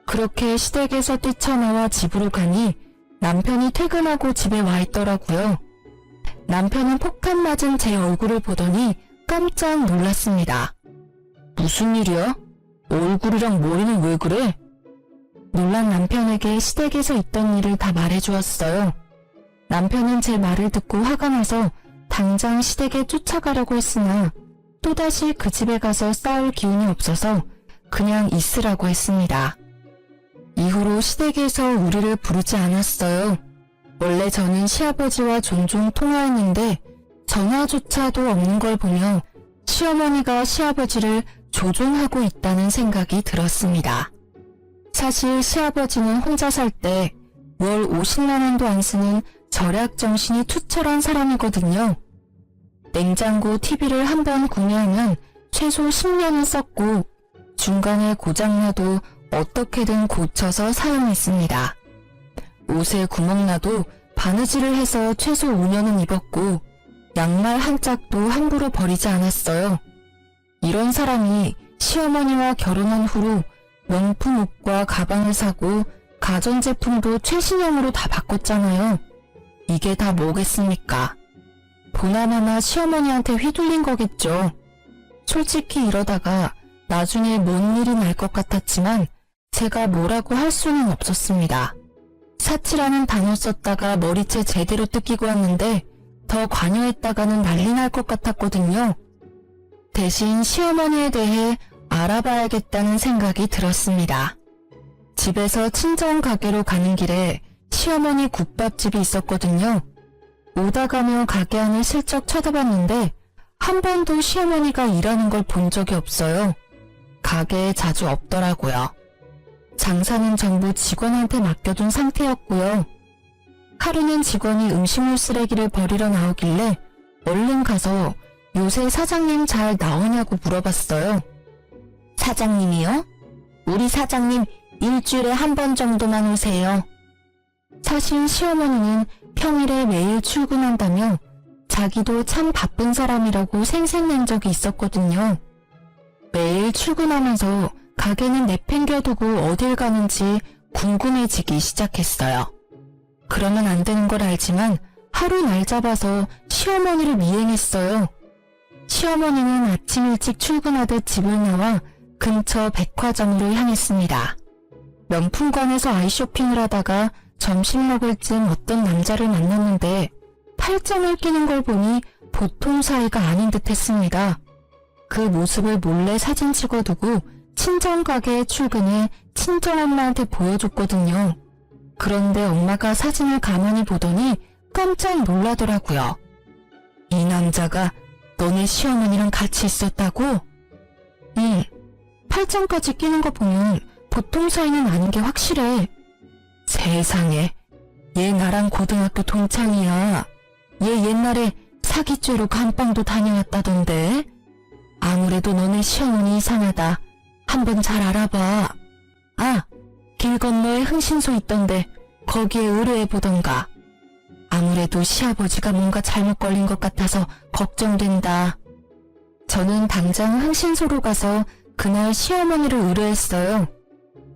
그렇게 시댁에서 뛰쳐나와 집으로 가니 남편이 퇴근하고 집에 와 있더라고요. 남편은 폭탄 맞은 제 얼굴을 보더니 깜짝 놀랐습니다. 무슨 일이야? 얼굴이랑 머리는 왜 그래? 놀란 남편에게 시댁에서 있던 일을 다 말해주었어요. 남편은 제 말을 듣고 화가 나서 당장 시댁에 쫓아가려고 했으나 또다시 그 집에 가서 싸울 기운이 없어서 그냥 있으라고 했습니다. 이후로 시댁에서 우리를 부르지 않았어요. 원래 저는 시아버지와 종종 통화했는데 전화조차도 없는 걸 보며 시어머니가 시아버지를 조종하고 있다는 생각이 들었습니다. 사실 시아버지는 혼자 살 때 월 50만 원도 안 쓰는 절약 정신이 투철한 사람이거든요. 냉장고 TV를 한 번 구매하면 최소 10년은 썼고 중간에 고장나도 어떻게든 고쳐서 사용했습니다. 옷에 구멍나도 바느질을 해서 최소 5년은 입었고 양말 한 짝도 함부로 버리지 않았어요. 이런 사람이 시어머니와 결혼한 후로 명품 옷과 가방을 사고 가전제품도 최신형으로 다 바꿨잖아요. 이게 다 뭐겠습니까? 보나마나 시어머니한테 휘둘린 거겠죠. 솔직히 이러다가 나중에 뭔 일이 날 것 같았지만 제가 뭐라고 할 수는 없었습니다. 사치라는 단어 썼다가 머리채 제대로 뜯기고 왔는데 더 관여했다가는 난리 날 것 같았거든요. 대신 시어머니에 대해 알아봐야겠다는 생각이 들었습니다. 집에서 친정 가게로 가는 길에 시어머니 국밥집이 있었거든요. 오다 가며 가게 안을 슬쩍 쳐다봤는데 한 번도 시어머니가 일하는 걸 본 적이 없어요. 가게에 자주 없더라고요. 장사는 전부 직원한테 맡겨둔 상태였고요. 하루는 직원이 음식물 쓰레기를 버리러 나오길래 얼른 가서 요새 사장님 잘 나오냐고 물어봤어요. 사장님이요? 우리 사장님 일주일에 한 번 정도만 오세요. 사실 시어머니는 평일에 매일 출근한다며 자기도 참 바쁜 사람이라고 생색낸 적이 있었거든요. 매일 출근하면서 가게는 내팽겨두고 어딜 가는지 궁금해지기 시작했어요. 그러면 안 되는 걸 알지만 하루 날 잡아서 시어머니를 미행했어요. 시어머니는 아침 일찍 출근하듯 집을 나와 근처 백화점으로 향했습니다. 명품관에서 아이쇼핑을 하다가 점심 먹을 쯤 어떤 남자를 만났는데 팔짱을 끼는 걸 보니 보통 사이가 아닌 듯 했습니다. 그 모습을 몰래 사진 찍어두고 친정 가게에 출근해 친정엄마한테 보여줬거든요. 그런데 엄마가 사진을 가만히 보더니 깜짝 놀라더라고요. 이 남자가 너네 시어머니랑 같이 있었다고? 응. 팔짱까지 끼는 거 보면 보통 사이는 아닌 게 확실해. 세상에, 얘 나랑 고등학교 동창이야. 얘 옛날에 사기죄로 감방도 다녀왔다던데. 아무래도 너네 시어머니 이상하다. 한번 잘 알아봐. 아, 길 건너에 흥신소 있던데 거기에 의뢰해보던가. 아무래도 시아버지가 뭔가 잘못 걸린 것 같아서 걱정된다. 저는 당장 흥신소로 가서 그날 시어머니를 의뢰했어요.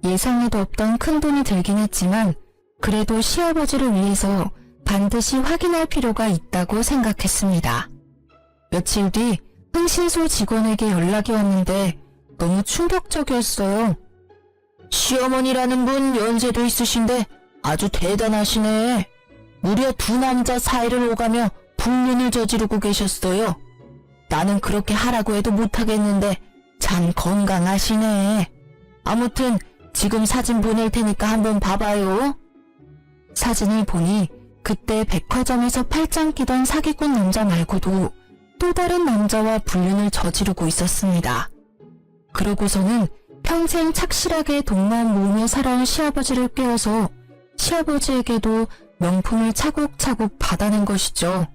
예상에도 없던 큰 돈이 들긴 했지만 그래도 시아버지를 위해서 반드시 확인할 필요가 있다고 생각했습니다. 며칠 뒤 흥신소 직원에게 연락이 왔는데 너무 충격적이었어요. 시어머니라는 분 연세도 있으신데 아주 대단하시네. 무려 두 남자 사이를 오가며 불륜을 저지르고 계셨어요. 나는 그렇게 하라고 해도 못하겠는데 참 건강하시네. 아무튼 지금 사진 보낼 테니까 한번 봐봐요. 사진을 보니 그때 백화점에서 팔짱 끼던 사기꾼 남자 말고도 또 다른 남자와 불륜을 저지르고 있었습니다. 그러고서는 평생 착실하게 돈만 모으며 살아온 시아버지를 꿰어서 시아버지에게도 명품을 차곡차곡 받아낸 것이죠.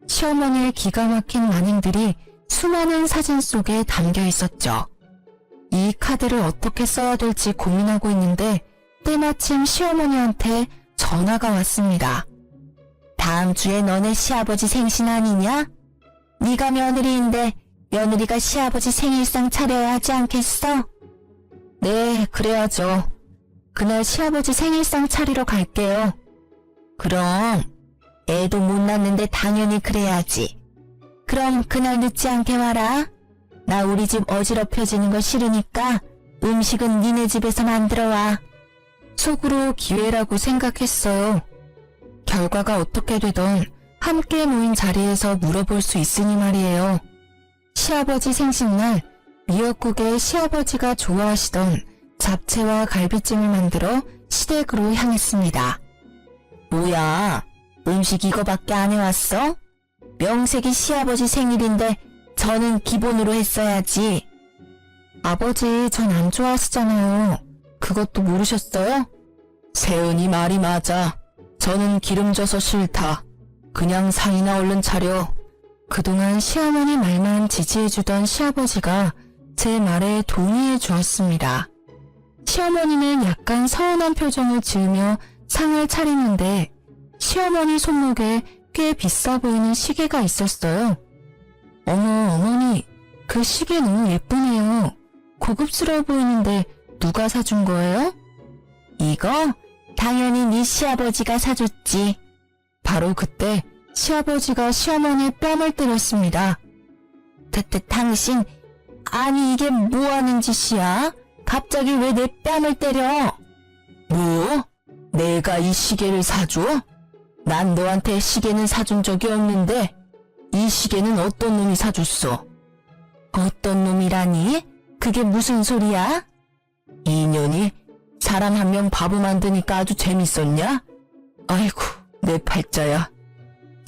시어머니의 기가 막힌 만행들이 수많은 사진 속에 담겨 있었죠. 이 카드를 어떻게 써야 될지 고민하고 있는데 때마침 시어머니한테 전화가 왔습니다. 다음 주에 너네 시아버지 생신 아니냐? 네가 며느리인데 며느리가 시아버지 생일상 차려야 하지 않겠어? 네, 그래야죠. 그날 시아버지 생일상 차리러 갈게요. 그럼 애도 못 낳는데 당연히 그래야지. 그럼 그날 늦지 않게 와라. 나 우리 집 어지럽혀지는 거 싫으니까 음식은 니네 집에서 만들어 와. 속으로 기회라고 생각했어요. 결과가 어떻게 되던 함께 모인 자리에서 물어볼 수 있으니 말이에요. 시아버지 생신날 미역국에 시아버지가 좋아하시던 잡채와 갈비찜을 만들어 시댁으로 향했습니다. 뭐야, 음식 이거밖에 안 해왔어? 명색이 시아버지 생일인데 저는 기본으로 했어야지. 아버지 전 안 좋아하시잖아요. 그것도 모르셨어요? 세은이 말이 맞아. 저는 기름져서 싫다. 그냥 상이나 얼른 차려. 그동안 시어머니 말만 지지해주던 시아버지가 제 말에 동의해 주었습니다. 시어머니는 약간 서운한 표정을 지으며 상을 차리는데 시어머니 손목에 꽤 비싸 보이는 시계가 있었어요. 어머, 어머니, 그 시계 너무 예쁘네요. 고급스러워 보이는데 누가 사준 거예요? 이거? 당연히 네 시아버지가 사줬지. 바로 그때 시아버지가 시어머니의 뺨을 때렸습니다. 당신, 아니 이게 뭐하는 짓이야? 갑자기 왜 내 뺨을 때려? 뭐? 내가 이 시계를 사줘? 난 너한테 시계는 사준 적이 없는데 이 시계는 어떤 놈이 사줬어? 어떤 놈이라니? 그게 무슨 소리야? 이년이 사람 한 명 바보 만드니까 아주 재밌었냐? 아이고, 내 팔자야.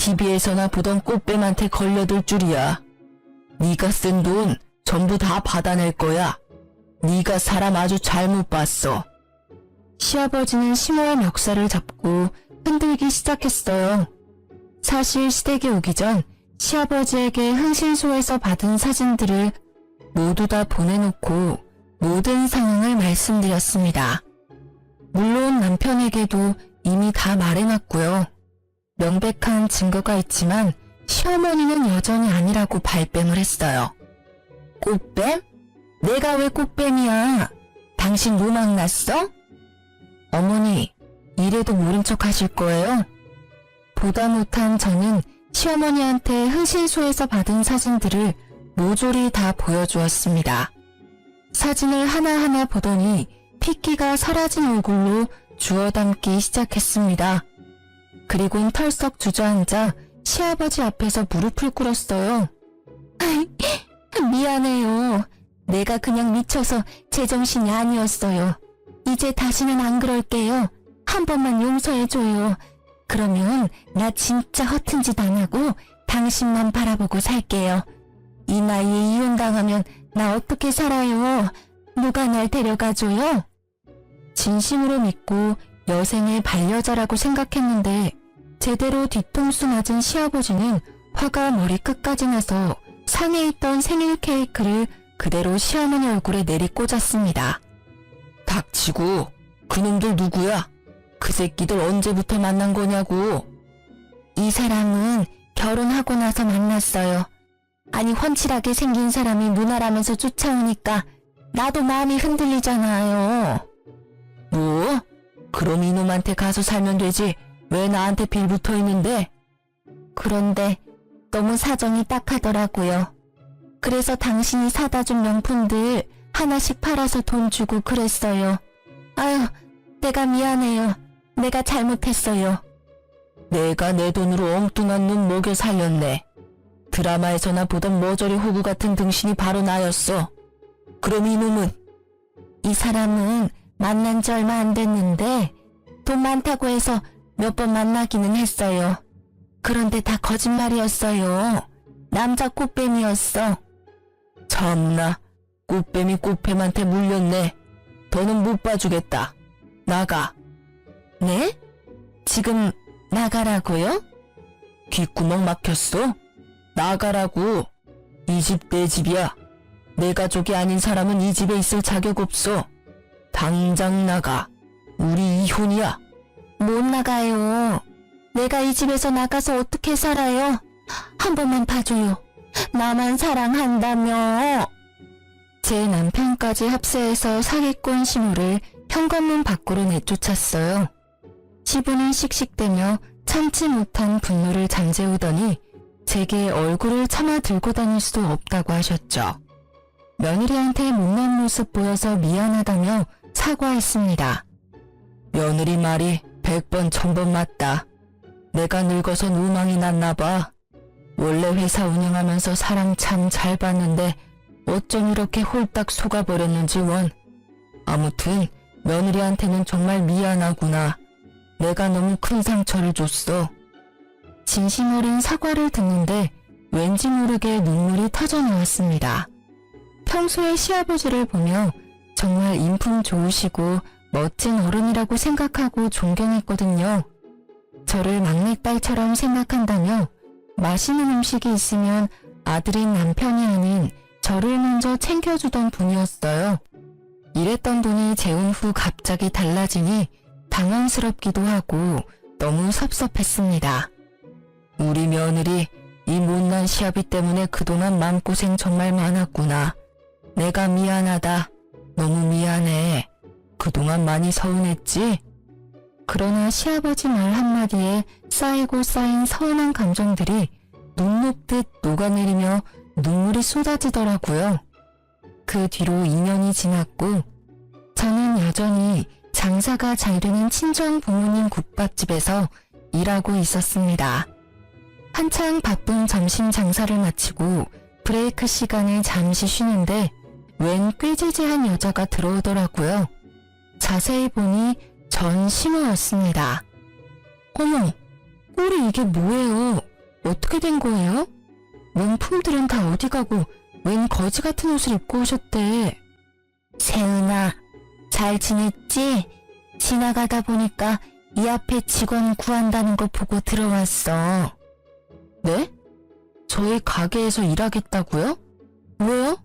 TV에서나 보던 꽃뱀한테 걸려들 줄이야. 네가 쓴 돈 전부 다 받아낼 거야. 네가 사람 아주 잘못 봤어. 시아버지는 심호의 멱살을 잡고 흔들기 시작했어요. 사실 시댁에 오기 전 시아버지에게 흥신소에서 받은 사진들을 모두 다 보내놓고 모든 상황을 말씀드렸습니다. 물론 남편에게도 이미 다 말해놨고요. 명백한 증거가 있지만 시어머니는 여전히 아니라고 발뺌을 했어요. 꽃뱀? 내가 왜 꽃뱀이야? 당신 노망 났어? 어머니, 이래도 모른 척 하실 거예요? 보다 못한 저는 시어머니한테 흥신소에서 받은 사진들을 모조리 다 보여주었습니다. 사진을 하나하나 보더니 핏기가 사라진 얼굴로 주워 담기 시작했습니다. 그리곤 털썩 주저앉아 시아버지 앞에서 무릎을 꿇었어요. 미안해요. 내가 그냥 미쳐서 제정신이 아니었어요. 이제 다시는 안 그럴게요. 한 번만 용서해줘요. 그러면 나 진짜 허튼 짓 안 하고 당신만 바라보고 살게요. 이 나이에 이혼당하면 나 어떻게 살아요? 누가 날 데려가줘요? 진심으로 믿고 여생의 반려자라고 생각했는데 제대로 뒤통수 맞은 시아버지는 화가 머리끝까지 나서 상에 있던 생일 케이크를 그대로 시어머니 얼굴에 내리꽂았습니다. 닥치고 그놈들 누구야? 그 새끼들 언제부터 만난 거냐고. 이 사람은 결혼하고 나서 만났어요. 아니 훤칠하게 생긴 사람이 누나라면서 쫓아오니까 나도 마음이 흔들리잖아요. 뭐? 그럼 이놈한테 가서 살면 되지 왜 나한테 빌붙어 있는데? 그런데 너무 사정이 딱하더라고요. 그래서 당신이 사다 준 명품들 하나씩 팔아서 돈 주고 그랬어요. 아유, 내가 미안해요. 내가 잘못했어요. 내가 내 돈으로 엉뚱한 놈 먹여 살렸네. 드라마에서나 보던 머저리 호구 같은 등신이 바로 나였어. 그럼 이놈은? 이 사람은 만난 지 얼마 안 됐는데 돈 많다고 해서 몇 번 만나기는 했어요. 그런데 다 거짓말이었어요. 남자 꽃뱀이었어. 참나, 꽃뱀이 꽃뱀한테 물렸네. 더는 못 봐주겠다. 나가. 네? 지금 나가라고요? 귓구멍 막혔어? 나가라고. 이 집 내 집이야. 내 가족이 아닌 사람은 이 집에 있을 자격 없어. 당장 나가. 우리 이혼이야. 못 나가요. 내가 이 집에서 나가서 어떻게 살아요? 한 번만 봐줘요. 나만 사랑한다며. 제 남편까지 합세해서 사기꾼 신호를 현관문 밖으로 내쫓았어요. 시부는 씩씩대며 참지 못한 분노를 잠재우더니 제게 얼굴을 차마 들고 다닐 수도 없다고 하셨죠. 며느리한테 못난 모습 보여서 미안하다며 사과했습니다. 며느리 말이 100번 1000번 맞다. 내가 늙어서 누망이 났나 봐. 원래 회사 운영하면서 사람 참 잘 봤는데 어쩜 이렇게 홀딱 속아버렸는지 원. 아무튼 며느리한테는 정말 미안하구나. 내가 너무 큰 상처를 줬어. 진심 어린 사과를 듣는데 왠지 모르게 눈물이 터져나왔습니다. 평소에 시아버지를 보며 정말 인품 좋으시고 멋진 어른이라고 생각하고 존경했거든요. 저를 막내딸처럼 생각한다며 맛있는 음식이 있으면 아들인 남편이 아닌 저를 먼저 챙겨주던 분이었어요. 일했던 분이 재혼 후 갑자기 달라지니 당황스럽기도 하고 너무 섭섭했습니다. 우리 며느리 이 못난 시아비 때문에 그동안 마음고생 정말 많았구나. 내가 미안하다. 너무 미안해. 그동안 많이 서운했지? 그러나 시아버지 말 한마디에 쌓이고 쌓인 서운한 감정들이 눈 녹듯 녹아내리며 눈물이 쏟아지더라고요. 그 뒤로 2년이 지났고 저는 여전히 장사가 잘 되는 친정 부모님 국밥집에서 일하고 있었습니다. 한창 바쁜 점심 장사를 마치고 브레이크 시간에 잠시 쉬는데 웬 꾀지지한 여자가 들어오더라고요. 자세히 보니 전 신호였습니다. 어머, 꼴이 이게 뭐예요? 어떻게 된 거예요? 명품들은 다 어디 가고 웬 거지 같은 옷을 입고 오셨대. 세은아, 잘 지냈지? 지나가다 보니까 이 앞에 직원 구한다는 거 보고 들어왔어. 네? 저희 가게에서 일하겠다고요? 왜요?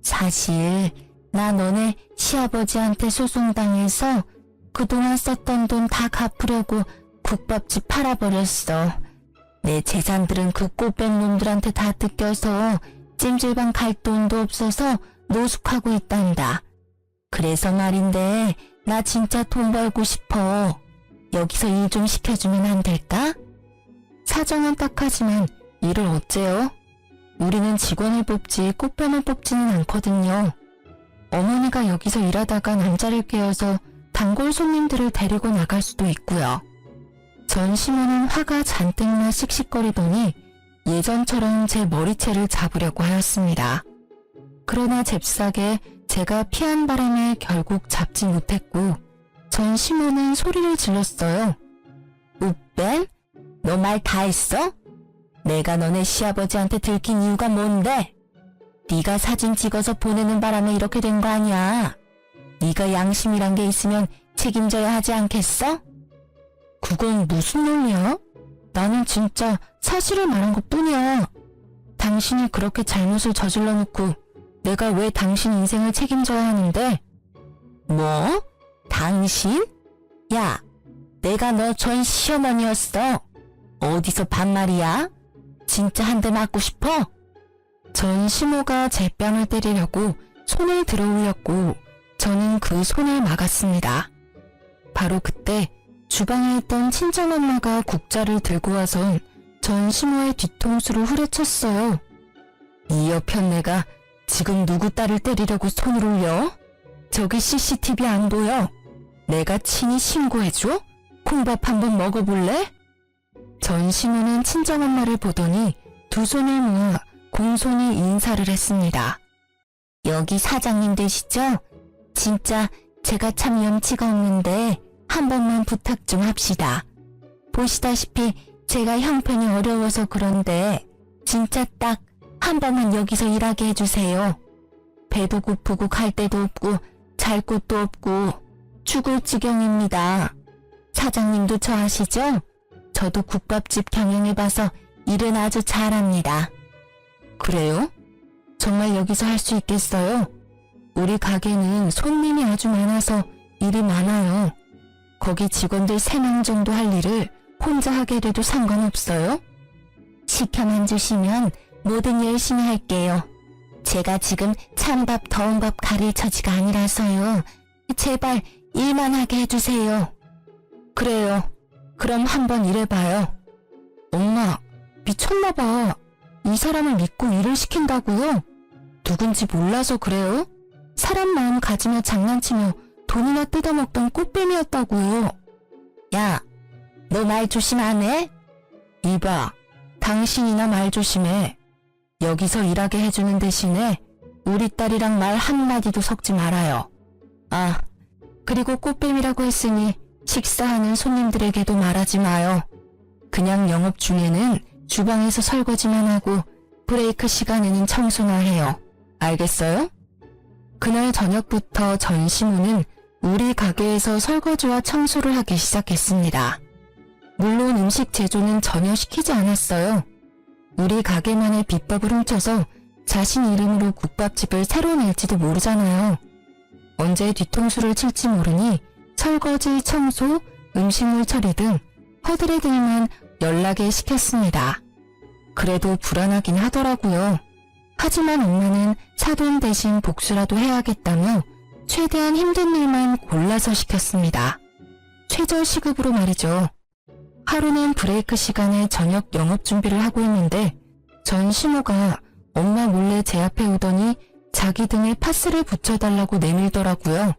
사실 나 너네 시아버지한테 소송당해서 그동안 썼던 돈 다 갚으려고 국밥집 팔아버렸어. 내 재산들은 그 꽃뱀 놈들한테 다 뜯겨서 찜질방 갈 돈도 없어서 노숙하고 있단다. 그래서 말인데 나 진짜 돈 벌고 싶어. 여기서 일 좀 시켜주면 안 될까? 사정은 딱하지만 일을 어째요? 우리는 직원을 뽑지 꽃뱀을 뽑지는 않거든요. 어머니가 여기서 일하다가 남자를 깨어서 단골 손님들을 데리고 나갈 수도 있고요. 전 시모는 화가 잔뜩 나 씩씩거리더니 예전처럼 제 머리채를 잡으려고 하였습니다. 그러나 잽싸게 제가 피한 바람에 결국 잡지 못했고 전 시모는 소리를 질렀어요. 우뺀? 너 말 다 했어? 내가 너네 시아버지한테 들킨 이유가 뭔데? 네가 사진 찍어서 보내는 바람에 이렇게 된 거 아니야. 네가 양심이란 게 있으면 책임져야 하지 않겠어? 그건 무슨 논리야? 나는 진짜 사실을 말한 것뿐이야. 당신이 그렇게 잘못을 저질러 놓고 내가 왜 당신 인생을 책임져야 하는데? 뭐? 당신? 야, 내가 너 전 시어머니였어. 어디서 반말이야? 진짜 한 대 맞고 싶어? 전 시모가 제 뺨을 때리려고 손을 들어 올렸고 저는 그 손을 막았습니다. 바로 그때 주방에 있던 친정엄마가 국자를 들고 와선 전 시모의 뒤통수를 후려쳤어요. 이 여편네가 지금 누구 딸을 때리려고 손을 올려? 저기 CCTV 안 보여? 내가 친히 신고해줘? 콩밥 한번 먹어볼래? 전 시모는 친정엄마를 보더니 두 손을 모아 공손히 인사를 했습니다. 여기 사장님 되시죠? 진짜 제가 참 염치가 없는데 한 번만 부탁 좀 합시다. 보시다시피 제가 형편이 어려워서 그런데 진짜 딱 한 번만 여기서 일하게 해주세요. 배도 고프고 갈 데도 없고 잘 곳도 없고 죽을 지경입니다. 사장님도 저 아시죠? 저도 국밥집 경영해봐서 일은 아주 잘합니다. 그래요? 정말 여기서 할 수 있겠어요? 우리 가게는 손님이 아주 많아서 일이 많아요. 거기 직원들 3명 정도 할 일을 혼자 하게 돼도 상관없어요? 시켜만 주시면 뭐든 열심히 할게요. 제가 지금 찬밥 더운 밥 가릴 처지가 아니라서요. 제발 일만 하게 해주세요. 그래요. 그럼 한번 일해봐요. 엄마, 미쳤나봐. 이 사람을 믿고 일을 시킨다고요? 누군지 몰라서 그래요? 사람 마음 가지며 장난치며 돈이나 뜯어먹던 꽃뱀이었다고요. 야, 너 말 조심 안 해? 이봐, 당신이나 말 조심해. 여기서 일하게 해주는 대신에 우리 딸이랑 말 한마디도 섞지 말아요. 아, 그리고 꽃뱀이라고 했으니 식사하는 손님들에게도 말하지 마요. 그냥 영업 중에는 주방에서 설거지만 하고 브레이크 시간에는 청소나 해요. 알겠어요? 그날 저녁부터 전 시모는 우리 가게에서 설거지와 청소를 하기 시작했습니다. 물론 음식 제조는 전혀 시키지 않았어요. 우리 가게만의 비법을 훔쳐서 자신 이름으로 국밥집을 새로 낼지도 모르잖아요. 언제 뒤통수를 칠지 모르니 설거지, 청소, 음식물 처리 등 허들의 일만 연락에 시켰습니다. 그래도 불안하긴 하더라고요. 하지만 엄마는 사돈 대신 복수라도 해야겠다며 최대한 힘든 일만 골라서 시켰습니다. 최저 시급으로 말이죠. 하루는 브레이크 시간에 저녁 영업 준비를 하고 있는데 전 시모가 엄마 몰래 제 앞에 오더니 자기 등에 파스를 붙여달라고 내밀더라고요.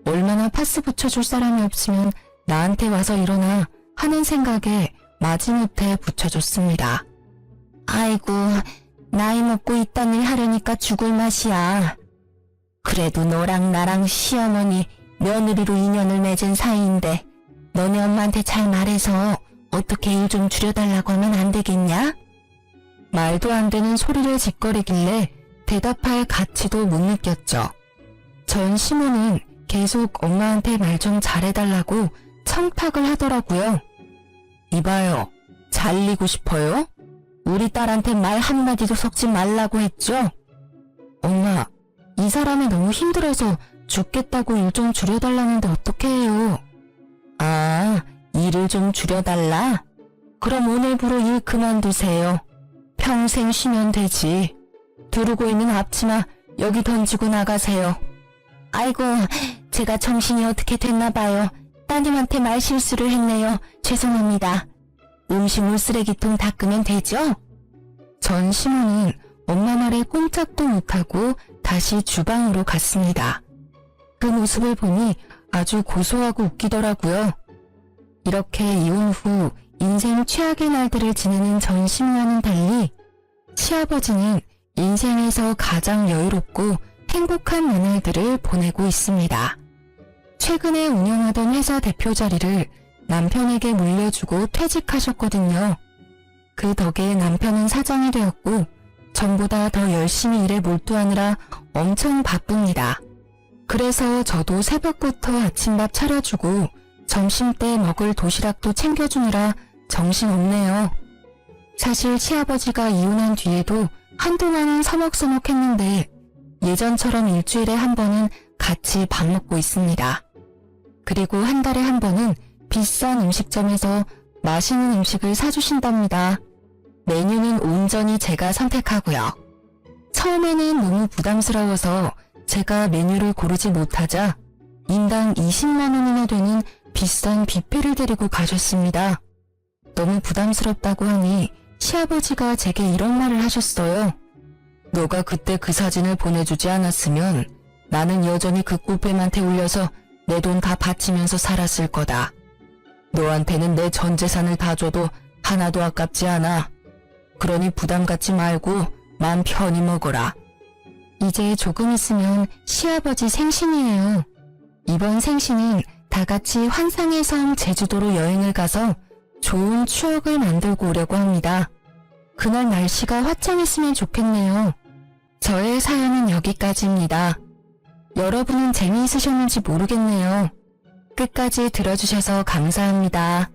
얼마나 파스 붙여줄 사람이 없으면 나한테 와서 일어나 하는 생각에 마지못해 붙여줬습니다. 아이고, 나이 먹고 이딴 일 하려니까 죽을 맛이야. 그래도 너랑 나랑 시어머니, 며느리로 인연을 맺은 사이인데 너네 엄마한테 잘 말해서 어떻게 일 좀 줄여달라고 하면 안 되겠냐? 말도 안 되는 소리를 짓거리길래 대답할 가치도 못 느꼈죠. 전 시모는 계속 엄마한테 말 좀 잘해달라고 청탁을 하더라고요. 이봐요, 잘리고 싶어요? 우리 딸한테 말 한마디도 섞지 말라고 했죠? 엄마, 이 사람이 너무 힘들어서 죽겠다고 일 좀 줄여달라는데 어떻게 해요? 아, 일을 좀 줄여달라? 그럼 오늘부로 일 그만두세요. 평생 쉬면 되지. 두르고 있는 앞치마 여기 던지고 나가세요. 아이고, 제가 정신이 어떻게 됐나 봐요. 따님한테 말 실수를 했네요. 죄송합니다. 음식물 쓰레기통 닦으면 되죠? 전 시모는 엄마 말에 꼼짝도 못하고 다시 주방으로 갔습니다. 그 모습을 보니 아주 고소하고 웃기더라고요. 이렇게 이혼 후 인생 최악의 날들을 지내는 전 시모와는 달리 시아버지는 인생에서 가장 여유롭고 행복한 나날들을 보내고 있습니다. 최근에 운영하던 회사 대표 자리를 남편에게 물려주고 퇴직하셨거든요. 그 덕에 남편은 사장이 되었고 전보다 더 열심히 일에 몰두하느라 엄청 바쁩니다. 그래서 저도 새벽부터 아침밥 차려주고 점심때 먹을 도시락도 챙겨주느라 정신없네요. 사실 시아버지가 이혼한 뒤에도 한동안은 서먹서먹했는데 예전처럼 일주일에 한 번은 같이 밥 먹고 있습니다. 그리고 한 달에 한 번은 비싼 음식점에서 맛있는 음식을 사주신답니다. 메뉴는 온전히 제가 선택하고요. 처음에는 너무 부담스러워서 제가 메뉴를 고르지 못하자 인당 20만 원이나 되는 비싼 뷔페를 데리고 가셨습니다. 너무 부담스럽다고 하니 시아버지가 제게 이런 말을 하셨어요. 너가 그때 그 사진을 보내주지 않았으면 나는 여전히 그 뷔페한테 울려서 내 돈 다 바치면서 살았을 거다. 너한테는 내 전 재산을 다 줘도 하나도 아깝지 않아. 그러니 부담 갖지 말고 마음 편히 먹어라. 이제 조금 있으면 시아버지 생신이에요. 이번 생신은 다 같이 환상의 섬 제주도로 여행을 가서 좋은 추억을 만들고 오려고 합니다. 그날 날씨가 화창했으면 좋겠네요. 저의 사연은 여기까지입니다. 여러분은 재미있으셨는지 모르겠네요. 끝까지 들어주셔서 감사합니다.